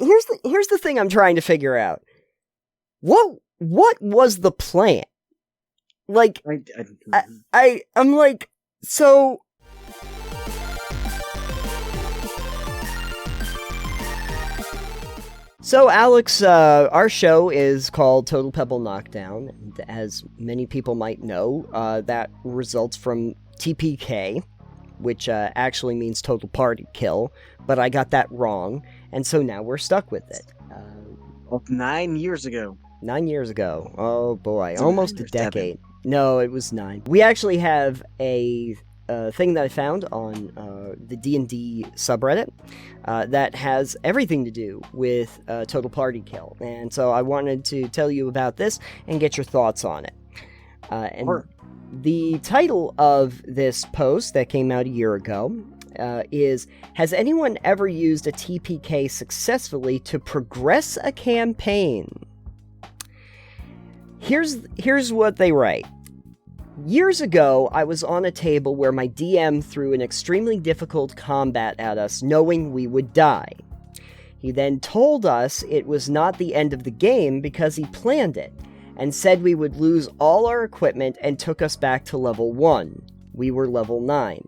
here's the thing I'm trying to figure out. What was the plan? Like, I'm like, so. So, Alex, our show is called Total Pebble Knockdown, and as many people might know, that results from TPK, which actually means Total Party Kill, but I got that wrong, and so now we're stuck with it. 9 years ago. 9 years ago. Oh boy, almost a decade. 7. No, it was 9. We actually have a thing that I found on the D&D subreddit that has everything to do with Total Party Kill, and so I wanted to tell you about this and get your thoughts on it. Sure. The title of this post that came out a year ago is, has anyone ever used a TPK successfully to progress a campaign? Here's what they write. Years ago, I was on a table where my DM threw an extremely difficult combat at us, knowing we would die. He then told us it was not the end of the game because he planned it, and said we would lose all our equipment and took us back to level 1. We were level 9.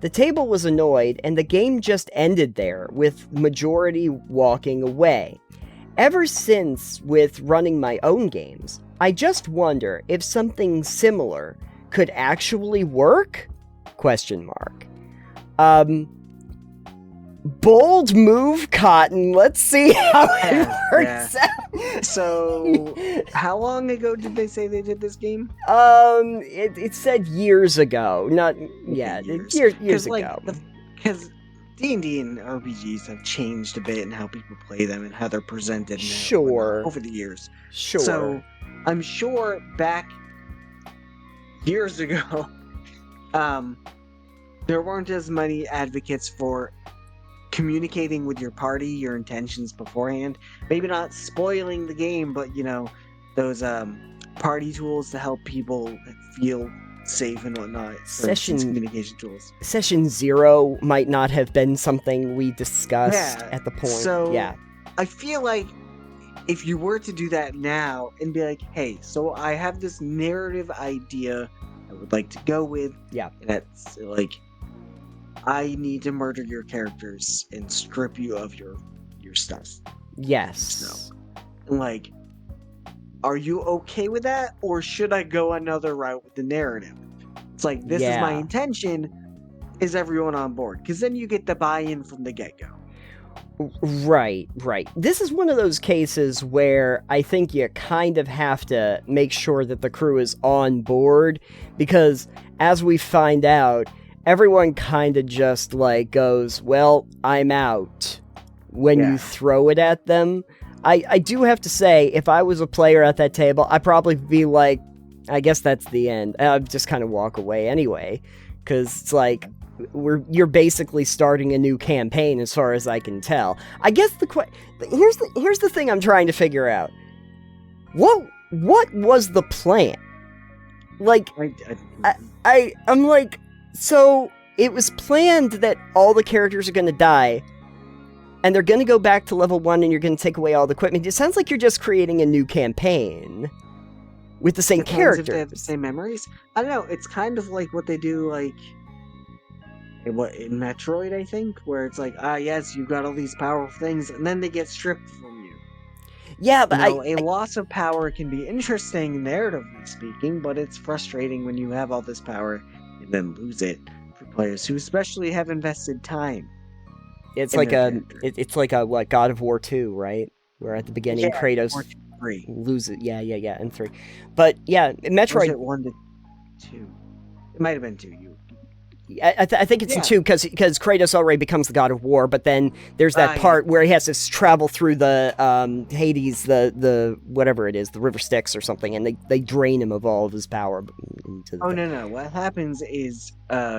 The table was annoyed, and the game just ended there, with majority walking away. Ever since, with running my own games, I just wonder if something similar could actually work? ? Bold move, Cotton. Let's see how it works out. So, how long ago did they say they did this game? It said years ago. Not, yeah, years ago. Because D&D and RPGs have changed a bit in how people play them and how they're presented over the years. Sure. So, I'm sure back years ago, there weren't as many advocates for communicating with your party, your intentions beforehand. Maybe not spoiling the game, but, those party tools to help people feel safe and whatnot. Communication tools. Session 0 might not have been something we discussed at the point. So, I feel like if you were to do that now and be like, hey, so I have this narrative idea I would like to go with. Yeah. And that's like, I need to murder your characters and strip you of your stuff. Yes. So, like, are you okay with that? Or should I go another route with the narrative? It's like, this is my intention. Is everyone on board? Because then you get the buy-in from the get-go. Right. This is one of those cases where I think you kind of have to make sure that the crew is on board, because as we find out, everyone kind of just goes, well, I'm out when you throw it at them. I do have to say, if I was a player at that table, I'd probably be like, I guess that's the end. I'd just kind of walk away anyway, because it's like, you're basically starting a new campaign as far as I can tell. I guess here's the thing I'm trying to figure out. What was the plan? I'm like, so it was planned that all the characters are going to die, and they're going to go back to level 1, and you're going to take away all the equipment. It sounds like you're just creating a new campaign with the same characters. If they have the same memories. I don't know. It's kind of like what they do, in Metroid, I think, where it's like, yes, you've got all these powerful things, and then they get stripped from you. Yeah, but a loss of power can be interesting, narratively speaking, but it's frustrating when you have all this power and then lose it for players who especially have invested time. It's like a God of War 2, right? Where at the beginning Kratos loses. Yeah, and 3. But yeah, Metroid. Was it 1 to 2? It might have been 2. I think it's in 2 because Kratos already becomes the God of War, but then there's that part where he has to travel through the Hades, the whatever it is, the River Styx or something, and they drain him of all of his power. No. What happens is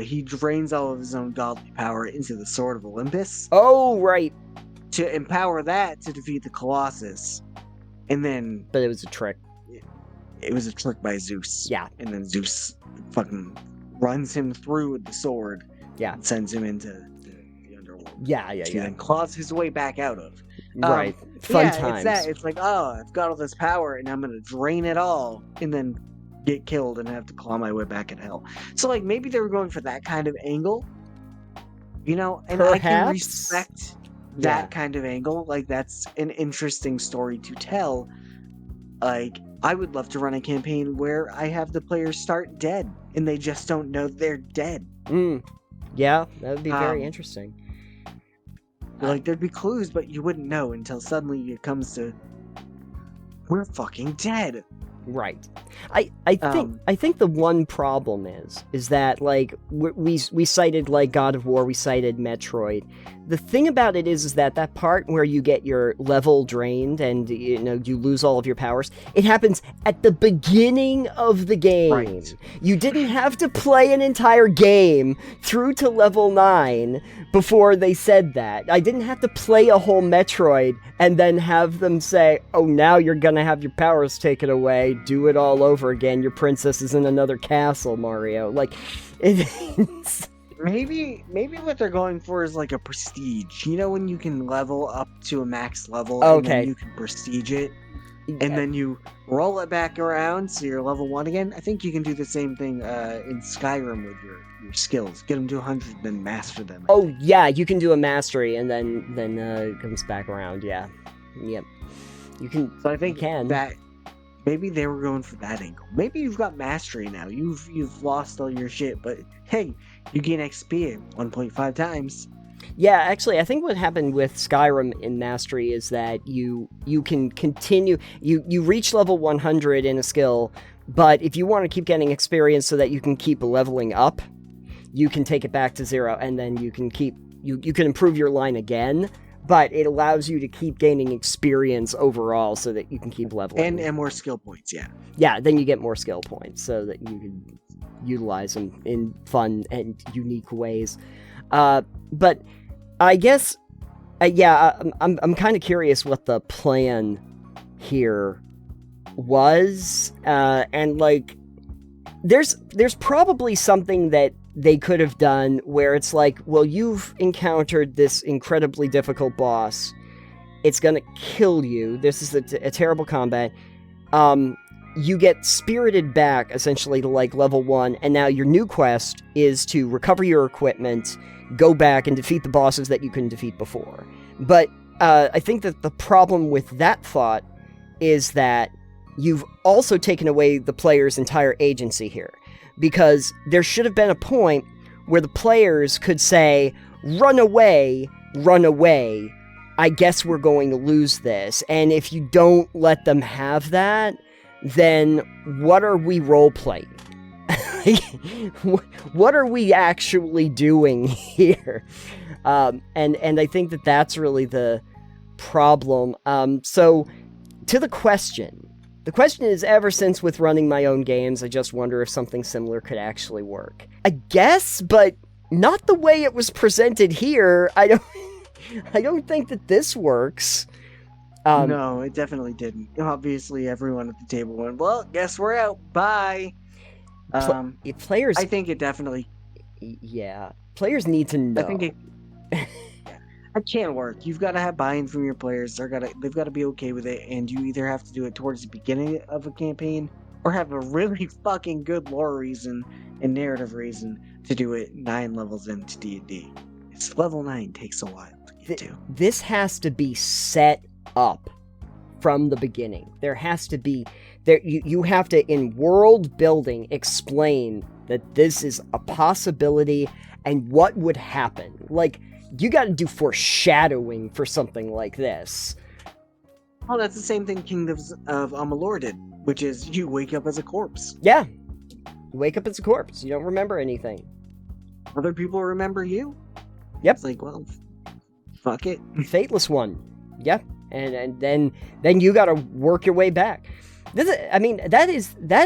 he drains all of his own godly power into the Sword of Olympus. Oh, right. To empower that to defeat the Colossus. And then... But it was a trick. It was a trick by Zeus. Yeah. And then Zeus fucking runs him through with the sword. Yeah. And sends him into the underworld. Yeah. And claws his way back out of. Right. Fun yeah, times. it's that. It's like, oh, I've got all this power, and I'm gonna drain it all, and then get killed and have to claw my way back in hell. So, like, maybe they were going for that kind of angle, and I can Perhaps. respect Yeah. that kind of angle. Like, that's an interesting story to tell. Like, I would love to run a campaign where I have the players start dead, and they just don't know they're dead. Yeah, that would be very Um, interesting. Like, there'd be clues, but you wouldn't know until suddenly it comes to, we're fucking dead. Right. I think the one problem is that, like, we cited, like, God of War, we cited Metroid. The thing about it is that part where you get your level drained and you lose all of your powers, it happens at the beginning of the game. Right. You didn't have to play an entire game through to level 9 before they said that. I didn't have to play a whole Metroid and then have them say, oh, now you're gonna have your powers taken away, do it all over again, your princess is in another castle, Mario. Like, it's... Maybe what they're going for is like a prestige. When you can level up to a max level, and then you can prestige it, and then you roll it back around so you're level 1 again. I think you can do the same thing in Skyrim with your skills. Get them to 100, then master them. Oh yeah, you can do a mastery, and then it comes back around. Yeah, yep. You can. So I think can. that maybe they were going for that angle. Maybe you've got mastery now. You've lost all your shit, but hey, you gain XP 1.5 times. Yeah, actually, I think what happened with Skyrim in Mastery is that you can continue. You reach level 100 in a skill, but if you want to keep getting experience so that you can keep leveling up, you can take it back to 0, and then you can you can improve your line again. But it allows you to keep gaining experience overall so that you can keep leveling. And more skill points, yeah. Yeah, then you get more skill points so that you can utilize them in fun and unique ways. But I guess, I'm kind of curious what the plan here was. And, like, there's probably something that they could have done where it's like, well, you've encountered this incredibly difficult boss. It's gonna kill you. This is a terrible combat. You get spirited back, essentially, to, like, level 1, and now your new quest is to recover your equipment, go back and defeat the bosses that you couldn't defeat before. But I think that the problem with that thought is that you've also taken away the player's entire agency here. Because there should have been a point where the players could say, run away, I guess we're going to lose this. And if you don't let them have that, then what are we role-playing? What are we actually doing here? And I think that that's really the problem. So, to the question... The question is, ever since with running my own games, I just wonder if something similar could actually work. I guess, but not the way it was presented here. I don't think that this works. No, it definitely didn't. Obviously, everyone at the table went, well, guess we're out. Bye. Players... I think it definitely... Yeah. Players need to know. I think it... It can't work. You've got to have buy-in from your players. They've got to be okay with it, and you either have to do it towards the beginning of a campaign or have a really fucking good lore reason and narrative reason to do it 9 levels into D&D. It's level 9 takes a while to get to. This has to be set up from the beginning. There has to be... You have to, in world building, explain that this is a possibility and what would happen. Like... You gotta do foreshadowing for something like this. Oh, that's the same thing Kingdoms of Amalur did, which is you wake up as a corpse. Yeah. You wake up as a corpse. You don't remember anything. Other people remember you. Yep. It's like, well, fuck it. Fateless one. Yep. And then you gotta work your way back. That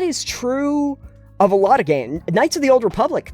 is true of a lot of games. Knights of the Old Republic.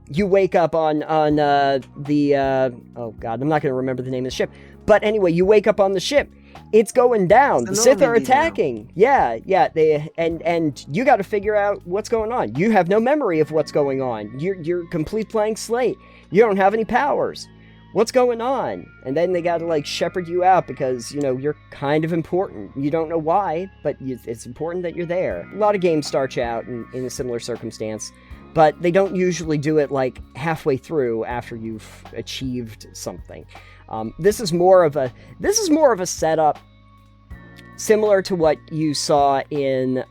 You wake up on the oh god, I'm not going to remember the name of the ship. But anyway, you wake up on the ship. It's going down. The Sith are attacking. Now. Yeah. And you got to figure out what's going on. You have no memory of what's going on. You're complete blank slate. You don't have any powers. what's going on? And then they gotta, like, shepherd you out because, you know, you're kind of important. You don't know why, but it's important that you're there. A lot of games start you out in a similar circumstance, but they don't usually do it, like, halfway through after you've achieved something. This is more of a setup similar to what you saw in,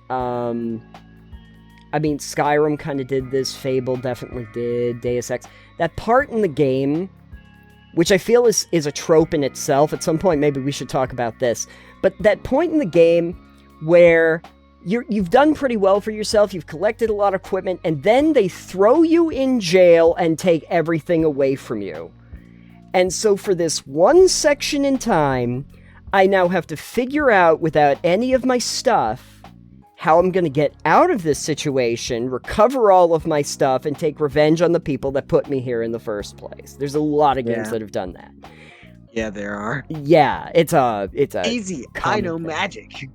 Skyrim kind of did this, Fable definitely did, Deus Ex. That part in the game, which I feel is a trope in itself, at some point maybe we should talk about this, but that point in the game where you've done pretty well for yourself, you've collected a lot of equipment, and then they throw you in jail and take everything away from you. And so for this one section in time, I now have to figure out, without any of my stuff, how I'm going to get out of this situation, recover all of my stuff, and take revenge on the people that put me here in the first place. There's a lot of games that have done that. Yeah, there are. Yeah, it's a easy. I know magic.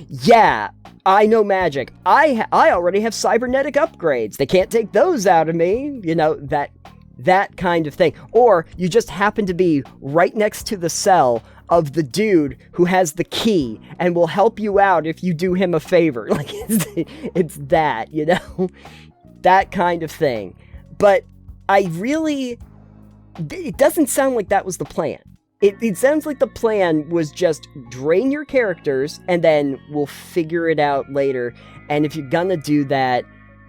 Yeah, I know magic. I already have cybernetic upgrades. They can't take those out of me. You know, that kind of thing. Or you just happen to be right next to the cell of the dude who has the key and will help you out if you do him a favor. Like, it's that, you know? That kind of thing. But it doesn't sound like that was the plan. It sounds like the plan was just drain your characters and then we'll figure it out later. And if you're gonna do that,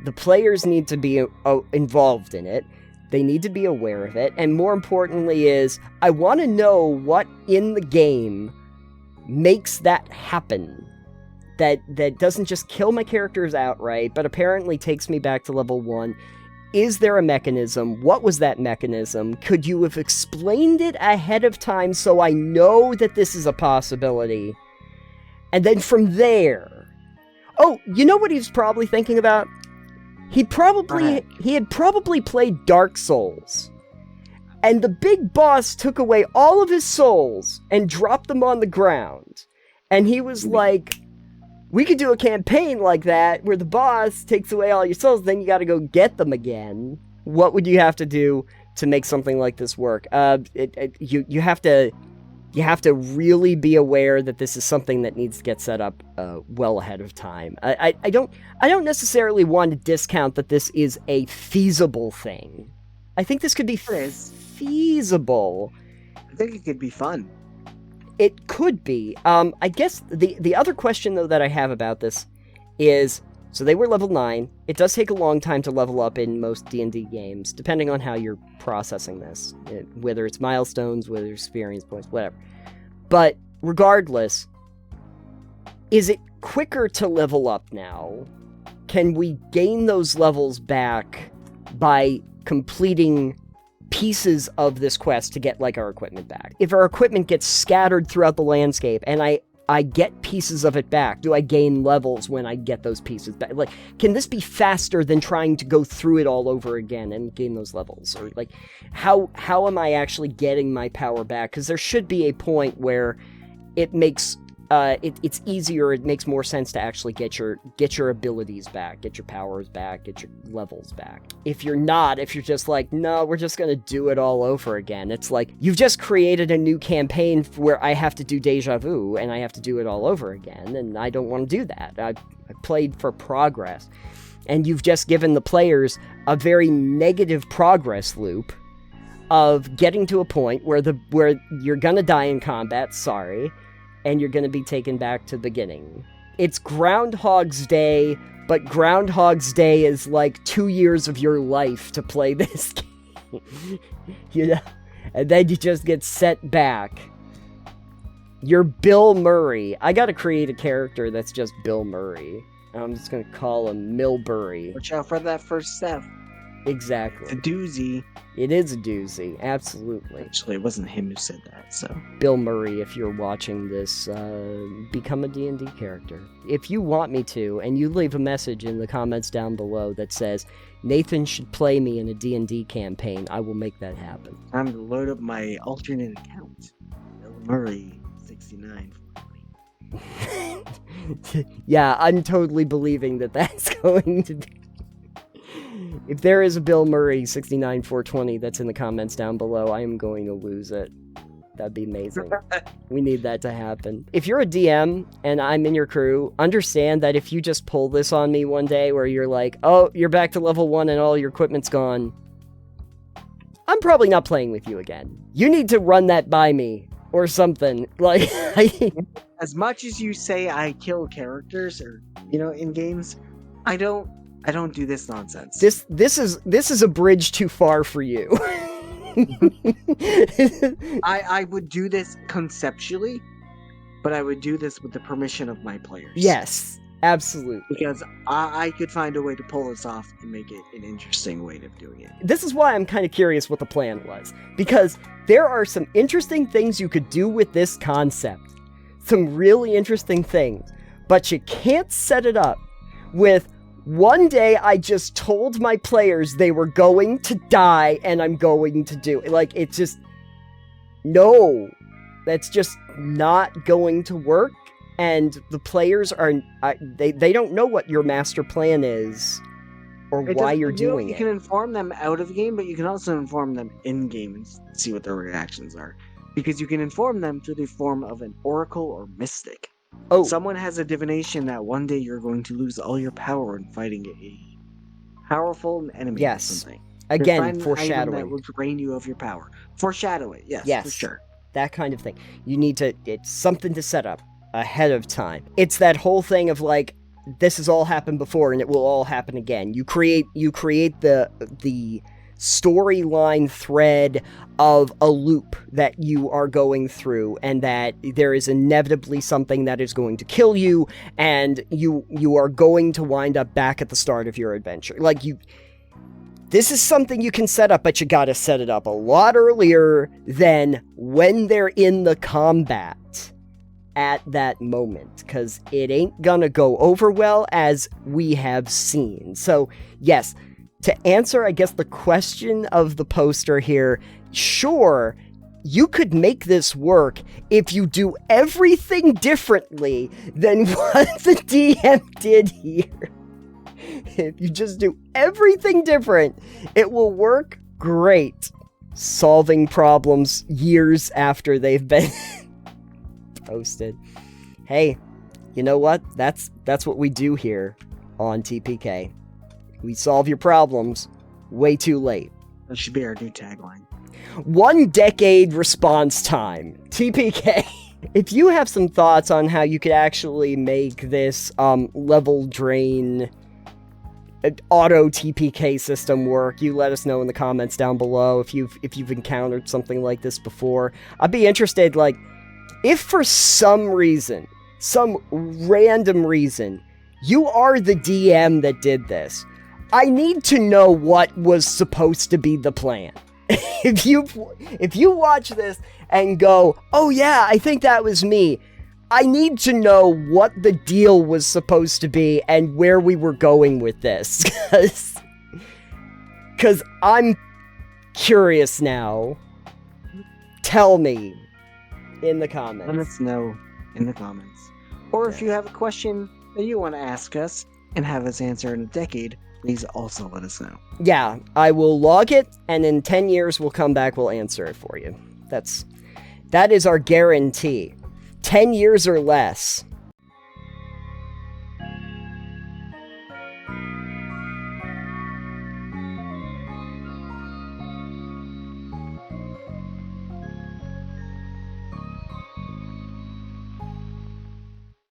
the players need to be involved in it. They need to be aware of it, and more importantly is, I want to know what in the game makes that happen. That doesn't just kill my characters outright, but apparently takes me back to level 1. Is there a mechanism? What was that mechanism? Could you have explained it ahead of time so I know that this is a possibility? And then from there... Oh, you know what he's probably thinking about? He had probably played Dark Souls, and the big boss took away all of his souls and dropped them on the ground. And he was like, we could do a campaign like that, where the boss takes away all your souls, then you gotta go get them again. What would you have to do to make something like this work? You have to really be aware that this is something that needs to get set up well ahead of time. I don't necessarily want to discount that this is a feasible thing. I think this could be feasible. I think it could be fun. It could be. I guess the other question, though, that I have about this is, so they were level 9. It does take a long time to level up in most D&D games, depending on how you're processing this. Whether it's milestones, whether it's experience points, whatever. But regardless, is it quicker to level up now? Can we gain those levels back by completing pieces of this quest to get, like, our equipment back? If our equipment gets scattered throughout the landscape and I get pieces of it back, do I gain levels when I get those pieces back? Like, can this be faster than trying to go through it all over again and gain those levels? Or, like, how am I actually getting my power back? Because there should be a point where it makes it's easier, it makes more sense to actually get your abilities back, get your powers back, get your levels back. If you're just like, no, we're just gonna do it all over again, it's like, you've just created a new campaign where I have to do deja vu, and I have to do it all over again, and I don't want to do that. I played for progress. And you've just given the players a very negative progress loop of getting to a point where you're gonna die in combat, sorry, and you're going to be taken back to the beginning. It's Groundhog's Day, but Groundhog's Day is like 2 years of your life to play this game. You know? And then you just get set back. You're Bill Murray. I gotta create a character that's just Bill Murray. I'm just gonna call him Milbury. Watch out for that first step. Exactly. It's a doozy. It is a doozy, absolutely. Actually, it wasn't him who said that, so... Bill Murray, if you're watching this, become a D&D character. If you want me to, and you leave a message in the comments down below that says, Nathan should play me in a D&D campaign, I will make that happen. Time to load up my alternate account. Bill Murray, 69. Yeah, I'm totally believing that that's going to be... If there is a Bill Murray 69420 that's in the comments down below, I am going to lose it. That'd be amazing. We need that to happen. If you're a DM and I'm in your crew, understand that if you just pull this on me one day where you're like, oh, you're back to level 1 and all your equipment's gone, I'm probably not playing with you again. You need to run that by me or something. Like, as much as you say I kill characters or, in games, I don't do this nonsense. This is a bridge too far for you. I would do this conceptually, but I would do this with the permission of my players. Yes, absolutely. Because I could find a way to pull this off and make it an interesting way of doing it. This is why I'm kind of curious what the plan was. Because there are some interesting things you could do with this concept. Some really interesting things. But you can't set it up with, one day I just told my players they were going to die and I'm going to do it. Like, it's just, no, that's just not going to work. And the players are, they don't know what your master plan is or why you're doing it. You can inform them out of game, but you can also inform them in game and see what their reactions are. Because you can inform them through the form of an oracle or mystic. Oh. Someone has a divination that one day you're going to lose all your power in fighting a powerful enemy or something. Again, foreshadowing. That will drain you of your power. Foreshadowing, yes, for sure. That kind of thing. You need to, it's something to set up ahead of time. It's that whole thing of like, this has all happened before and it will all happen again. You create the storyline thread of a loop that you are going through, and that there is inevitably something that is going to kill you, and you are going to wind up back at the start of your adventure. Like, this is something you can set up, but you gotta set it up a lot earlier than when they're in the combat at that moment, because it ain't gonna go over well, as we have seen. So, yes, to answer, I guess, the question of the poster here, sure, you could make this work if you do everything differently than what the DM did here. If you just do everything different, it will work great. Solving problems years after they've been posted. Hey, you know what? That's what we do here on TPK. We solve your problems way too late. That should be our new tagline. 1 decade response time. TPK. If you have some thoughts on how you could actually make this level drain auto TPK system work, you let us know in the comments down below if you've encountered something like this before. I'd be interested, like, if for some reason, some random reason, you are the DM that did this, I need to know what was supposed to be the plan. If you watch this and go, oh yeah, I think that was me, I need to know what the deal was supposed to be and where we were going with this. Because I'm curious now. Tell me in the comments. Let us know in the comments. Or if you have a question that you want to ask us and have us answer in a decade, please also let us know. Yeah, I will log it, and in 10 years we'll come back, we'll answer it for you. That is our guarantee. 10 years or less.